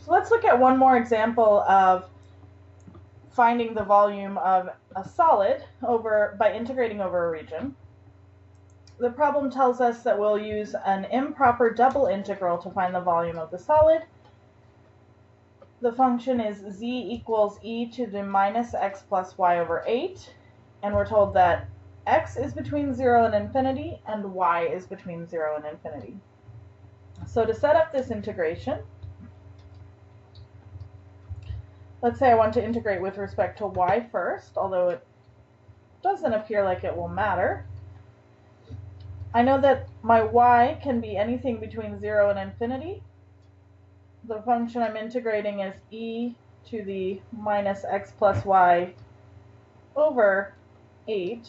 So let's look at one more example of finding the volume of a solid by integrating over a region. The problem tells us that we'll use an improper double integral to find the volume of the solid. The function is z equals e to the minus x plus y over 8, and we're told that x is between 0 and infinity, and y is between 0 and infinity. So to set up this integration, let's say I want to integrate with respect to y first, although it doesn't appear like it will matter. I know that my y can be anything between 0 and infinity. The function I'm integrating is e to the minus x plus y over 8.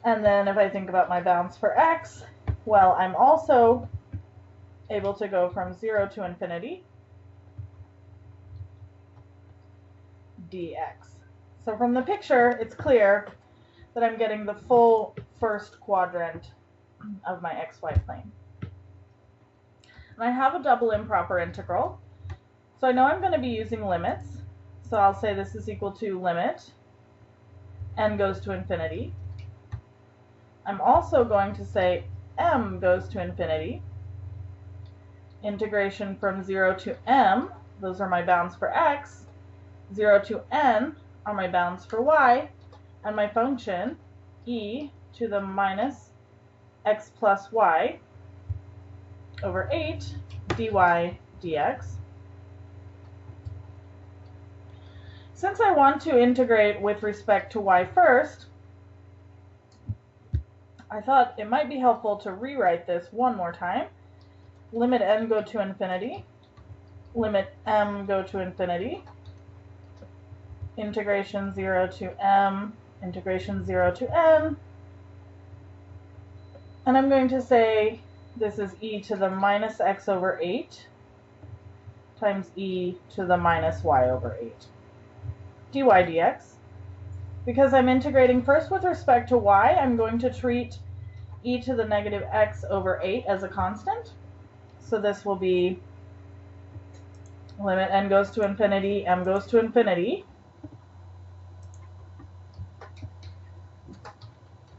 And then if I think about my bounds for x, well, I'm also able to go from 0 to infinity dx. So from the picture, it's clear that I'm getting the full first quadrant of my xy plane. And I have a double improper integral, so I know I'm going to be using limits. So I'll say this is equal to limit n goes to infinity. I'm also going to say m goes to infinity. Integration from 0 to m, those are my bounds for x. 0 to n are my bounds for y. And my function, e to the minus x plus y over 8 dy dx. Since I want to integrate with respect to y first, I thought it might be helpful to rewrite this one more time. Limit n go to infinity, limit m go to infinity, integration 0 to m, integration 0 to n, and I'm going to say this is e to the minus x over 8 times e to the minus y over 8 dy dx. Because I'm integrating first with respect to y, I'm going to treat e to the negative x over 8 as a constant. So this will be limit n goes to infinity, m goes to infinity,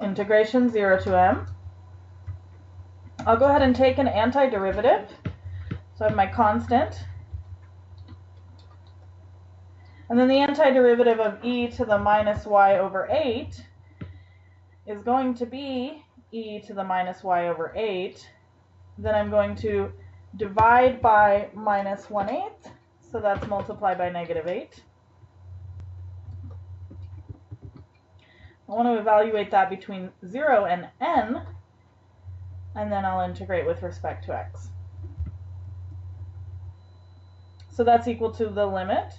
integration 0 to m. I'll go ahead and take an antiderivative. So I have my constant. And then the antiderivative of e to the minus y over 8 is going to be e to the minus y over 8. Then I'm going to divide by minus 1/8. So that's multiplied by negative 8. I want to evaluate that between 0 and n, and then I'll integrate with respect to x. So that's equal to the limit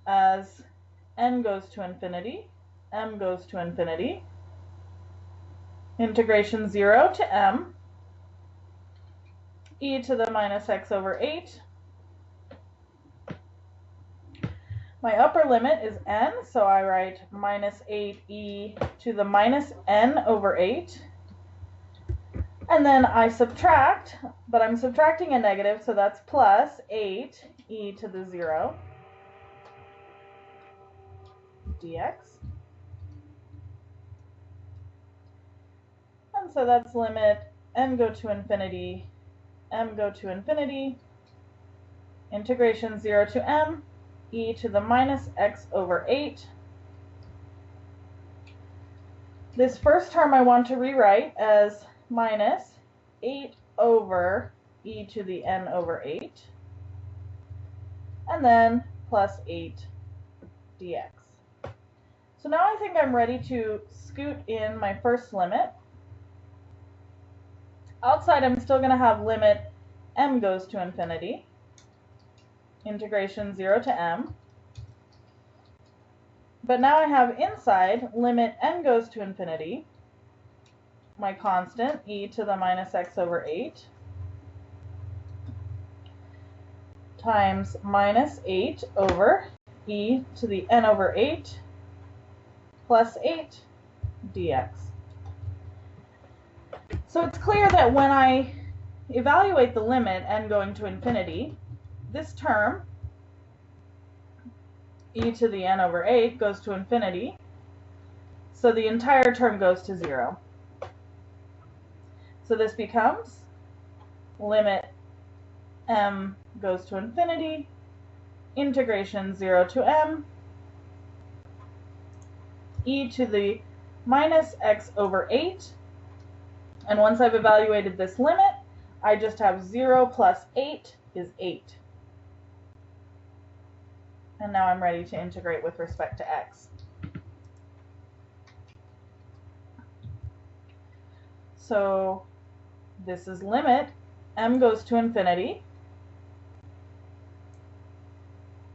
as n goes to infinity, m goes to infinity, integration 0 to m, e to the minus x over 8. My upper limit is n, so I write minus 8e to the minus n over 8. And then I subtract, but I'm subtracting a negative, so that's plus 8e to the 0 dx. And so that's limit n go to infinity, m go to infinity, integration 0 to m, e to the minus x over 8. This first term I want to rewrite as minus 8 over e to the n over 8, and then plus 8 dx. So now I think I'm ready to scoot in my first limit. Outside I'm still going to have limit m goes to infinity, integration 0 to m. But now I have inside limit n goes to infinity, my constant e to the minus x over 8 times minus 8 over e to the n over 8 plus 8 dx. So it's clear that when I evaluate the limit n going to infinity, this term, e to the n over 8, goes to infinity, so the entire term goes to 0. So this becomes limit m goes to infinity, integration 0 to m, e to the minus x over 8. And once I've evaluated this limit, I just have 0 plus 8 is 8. And now I'm ready to integrate with respect to x. So this is limit m goes to infinity.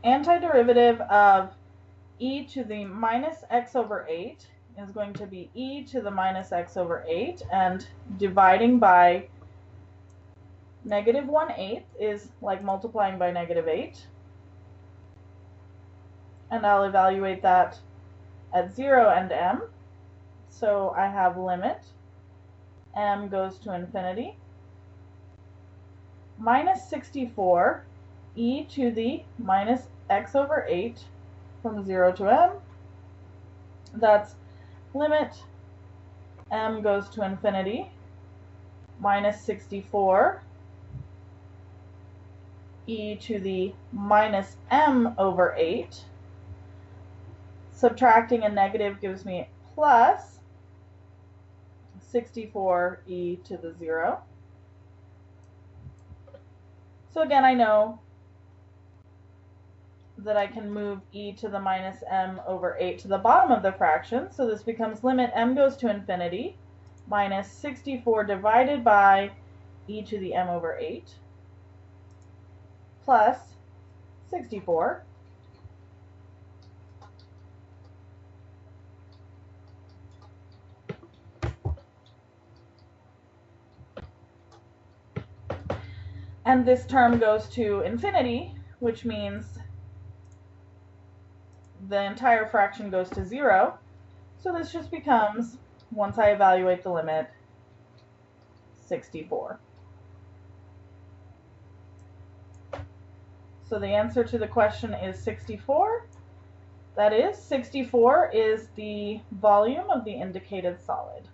Antiderivative of e to the minus x over 8 is going to be e to the minus x over 8, and dividing by negative 1/8 is like multiplying by negative 8. And I'll evaluate that at 0 and m. So I have limit m goes to infinity minus 64 e to the minus x over 8 from 0 to m. That's limit m goes to infinity minus 64 e to the minus m over 8. Subtracting a negative gives me plus 64 e to the 0. So again, I know that I can move e to the minus m over 8 to the bottom of the fraction. So this becomes limit m goes to infinity minus 64 divided by e to the m over 8 plus 64. And this term goes to infinity, which means the entire fraction goes to 0. So this just becomes, once I evaluate the limit, 64. So the answer to the question is 64. That is, 64 is the volume of the indicated solid.